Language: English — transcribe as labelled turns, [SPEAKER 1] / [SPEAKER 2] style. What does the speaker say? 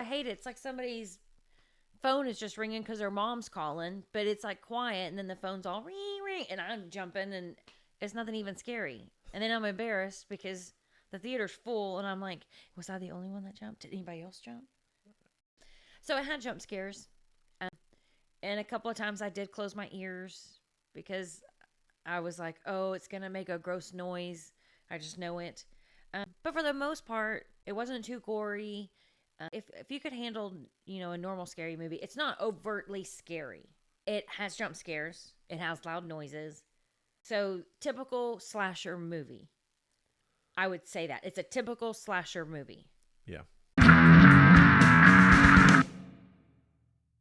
[SPEAKER 1] hate it. It's like somebody's phone is just ringing because their mom's calling, but it's like quiet, and then the phone's all ring, ring, and I'm jumping, and it's nothing even scary. And then I'm embarrassed because the theater's full, and I'm like, was I the only one that jumped? Did anybody else jump? So I had jump scares. And a couple of times I did close my ears because I was like, oh, it's going to make a gross noise. I just know it. But for the most part, it wasn't too gory. If you could handle, a normal scary movie, it's not overtly scary. It has jump scares. It has loud noises. So typical slasher movie. I would say that it's a typical slasher movie.
[SPEAKER 2] Yeah.